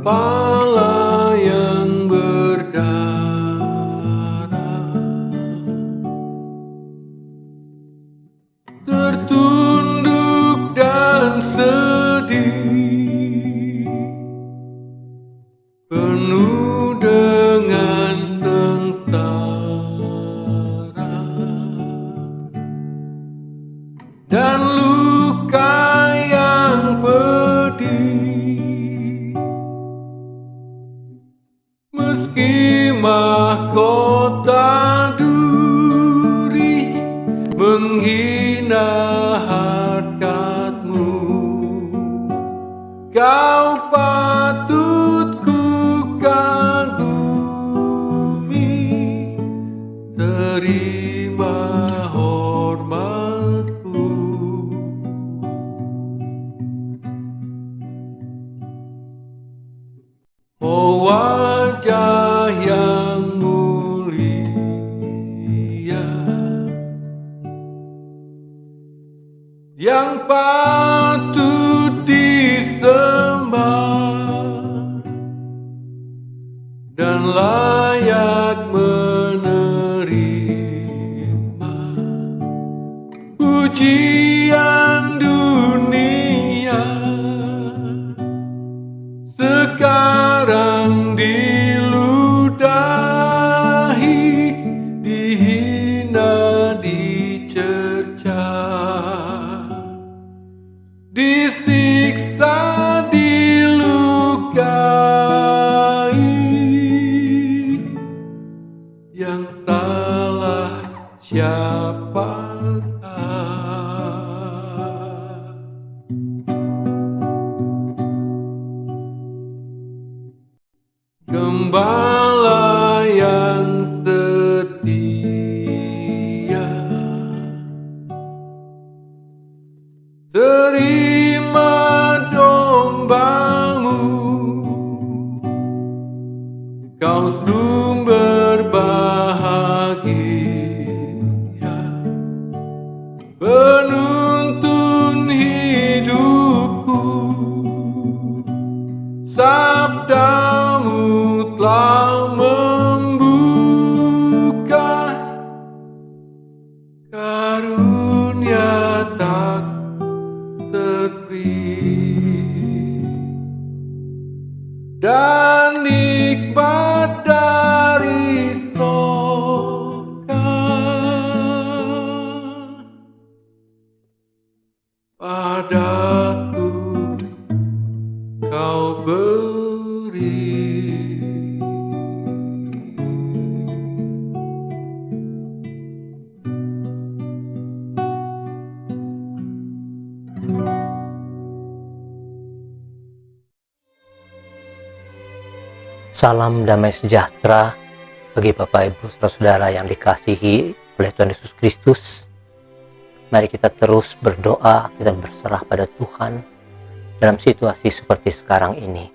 kepala yang berdarah, tertunduk dan sedih, penuh dengan sengsara dan luka yang pedih. Meski mahkota duri menghina harkatmu, kau patut ku kagumi. Terima hormatku. Oh wajah yang mulia, yang patut disembah dan layak menerima pujian dunia, sekarang diludahi, dihina, dicerca, disiksa, dilukai. Yang salah siapakah? Gembala yang setia, terima dombamu, kau sumber bahagia, penuntun hidupku. Sabdamu telah membuka karunia tak terperi dan nikmat dari surga padaku kau beri. Salam damai sejahtera bagi Bapak Ibu Saudara yang dikasihi oleh Tuhan Yesus Kristus. Mari kita terus berdoa, kita berserah pada Tuhan dalam situasi seperti sekarang ini.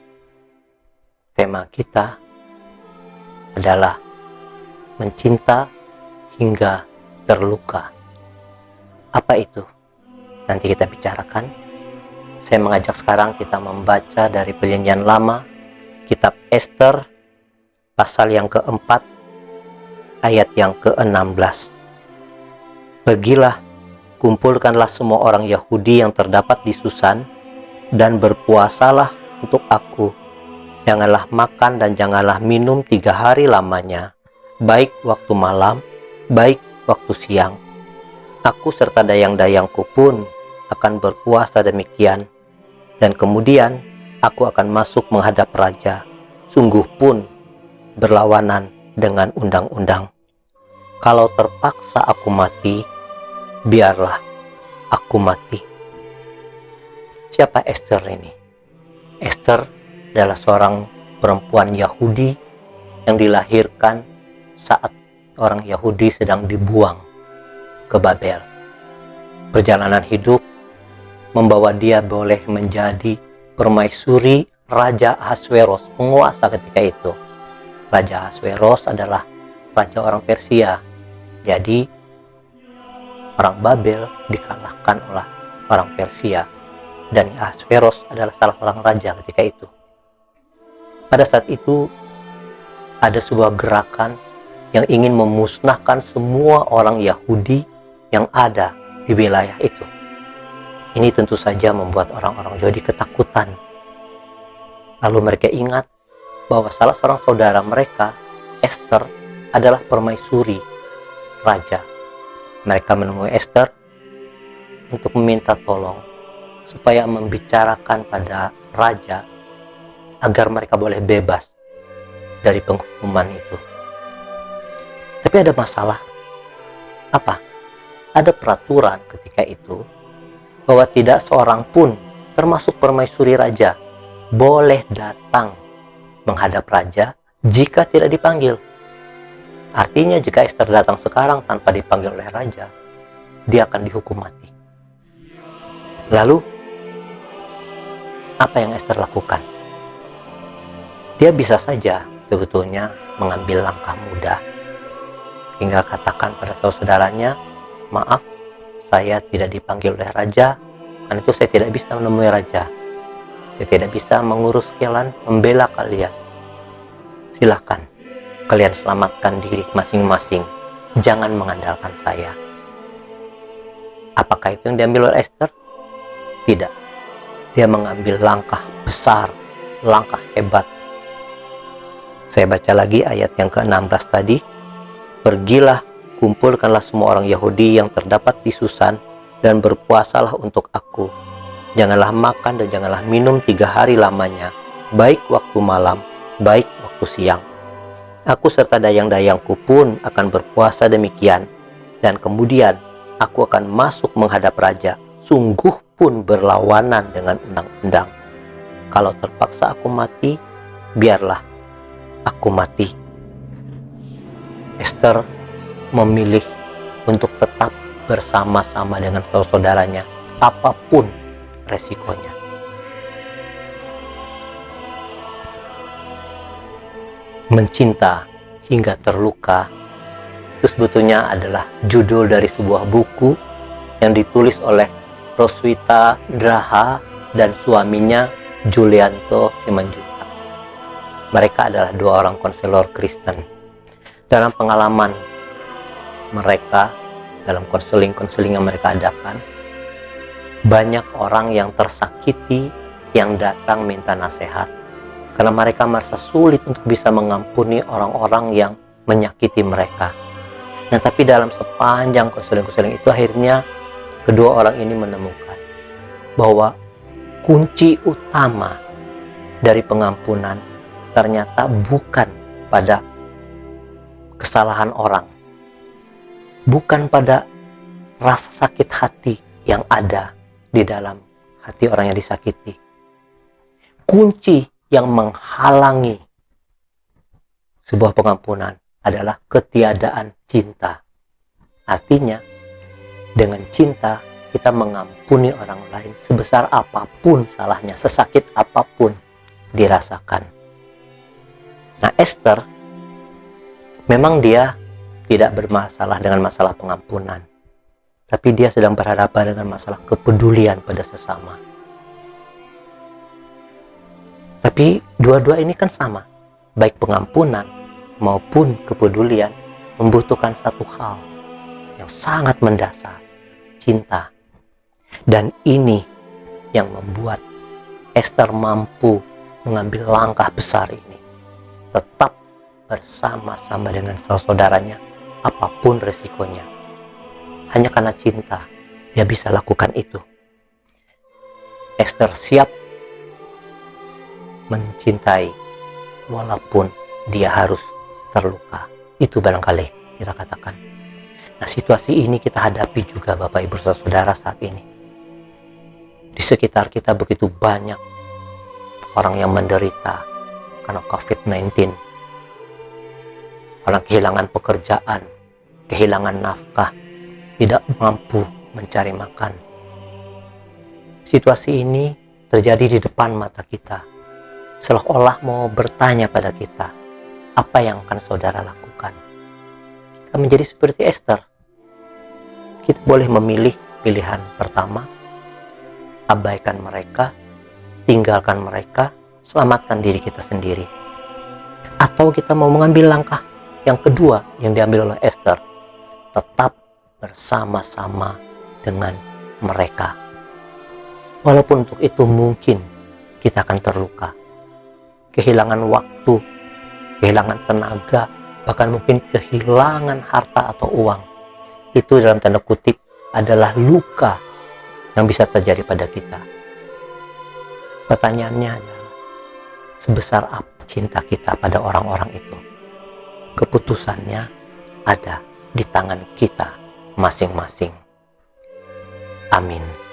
Tema kita adalah mencinta hingga terluka. Apa itu? Nanti kita bicarakan. Saya mengajak sekarang kita membaca dari Perjanjian Lama, Kitab Ester, pasal yang keempat, ayat yang ke-16. Pergilah, kumpulkanlah semua orang Yahudi yang terdapat di Susan, dan berpuasalah untuk aku. Janganlah makan dan janganlah minum 3 hari lamanya, baik waktu malam, baik waktu siang. Aku serta dayang-dayangku pun akan berpuasa demikian, dan kemudian aku akan masuk menghadap raja, sungguh pun berlawanan dengan undang-undang. Kalau terpaksa aku mati, biarlah aku mati. Siapa Ester ini? Ester adalah seorang perempuan Yahudi yang dilahirkan saat orang Yahudi sedang dibuang ke Babel. Perjalanan hidup membawa dia boleh menjadi permaisuri Raja Ahasveros, penguasa ketika itu. Raja Ahasveros adalah raja orang Persia. Jadi orang Babel dikalahkan oleh orang Persia, dan Ahasveros adalah salah seorang raja ketika itu. Pada saat itu ada sebuah gerakan yang ingin memusnahkan semua orang Yahudi yang ada di wilayah itu. Ini tentu saja membuat orang-orang Yahudi ketakutan. Lalu mereka ingat bahwa salah seorang saudara mereka, Esther, adalah permaisuri raja. Mereka menemui Esther untuk meminta tolong supaya membicarakan pada raja agar mereka boleh bebas dari penghukuman itu. Tapi ada masalah. Apa? Ada peraturan ketika itu bahwa tidak seorang pun, termasuk permaisuri raja, boleh datang menghadap raja jika tidak dipanggil. Artinya jika Esther datang sekarang tanpa dipanggil oleh raja, dia akan dihukum mati. Lalu, apa yang Esther lakukan? Dia bisa saja sebetulnya mengambil langkah mudah. Tinggal katakan pada saudara-saudaranya, maaf, saya tidak dipanggil oleh raja, karena itu saya tidak bisa menemui raja. Saya tidak bisa mengurus kalian, membela kalian. Silakan, kalian selamatkan diri masing-masing. Jangan mengandalkan saya. Apakah itu yang diambil oleh Esther? Tidak. Dia mengambil langkah besar, langkah hebat. Saya baca lagi ayat yang ke-16 tadi. Pergilah, kumpulkanlah semua orang Yahudi yang terdapat di Susan dan berpuasalah untuk aku. Janganlah makan dan janganlah minum 3 hari lamanya, baik waktu malam, baik waktu siang. Aku serta dayang-dayangku pun akan berpuasa demikian, dan kemudian aku akan masuk menghadap raja, sungguh pun berlawanan dengan undang-undang. Kalau terpaksa aku mati, biarlah aku mati. Esther memilih untuk tetap bersama-sama dengan saudara-saudaranya, apapun resikonya. Mencinta hingga terluka itu sebetulnya adalah judul dari sebuah buku yang ditulis oleh Roswitha Draha dan suaminya Julianto Simanjuntak. Mereka adalah 2 orang konselor Kristen. Dalam pengalaman mereka, dalam konseling-konseling yang mereka adakan, banyak orang yang tersakiti yang datang minta nasihat karena mereka merasa sulit untuk bisa mengampuni orang-orang yang menyakiti mereka. Nah, tapi dalam sepanjang konseling-konseling itu akhirnya kedua orang ini menemukan bahwa kunci utama dari pengampunan ternyata bukan pada kesalahan orang, bukan pada rasa sakit hati yang ada di dalam hati orang yang disakiti. Kunci yang menghalangi sebuah pengampunan adalah ketiadaan cinta. Artinya, dengan cinta kita mengampuni orang lain sebesar apapun salahnya, sesakit apapun dirasakan. Nah, Esther memang dia tidak bermasalah dengan masalah pengampunan, tapi dia sedang berhadapan dengan masalah kepedulian pada sesama. Tapi dua-dua ini kan sama, baik pengampunan maupun kepedulian membutuhkan satu hal yang sangat mendasar, cinta. Dan ini yang membuat Esther mampu mengambil langkah besar ini, tetap bersama-sama dengan saudara-saudaranya apapun resikonya. Hanya karena cinta dia bisa lakukan itu. Esther siap mencintai walaupun dia harus terluka. Itu barangkali kita katakan. Nah, situasi ini kita hadapi juga Bapak Ibu Saudara saat ini. Di sekitar kita begitu banyak orang yang menderita karena COVID-19. Orang kehilangan pekerjaan, kehilangan nafkah, tidak mampu mencari makan. Situasi ini terjadi di depan mata kita, seolah-olah mau bertanya pada kita, apa yang akan saudara lakukan? Kita menjadi seperti Esther. Kita boleh memilih pilihan pertama, abaikan mereka, tinggalkan mereka, selamatkan diri kita sendiri. Atau kita mau mengambil langkah yang kedua yang diambil oleh Esther, tetap bersama-sama dengan mereka. Walaupun untuk itu mungkin kita akan terluka, kehilangan waktu, kehilangan tenaga, bahkan mungkin kehilangan harta atau uang. Itu dalam tanda kutip adalah luka yang bisa terjadi pada kita. Pertanyaannya adalah, sebesar apa cinta kita pada orang-orang itu? Keputusannya ada di tangan kita masing-masing. Amin.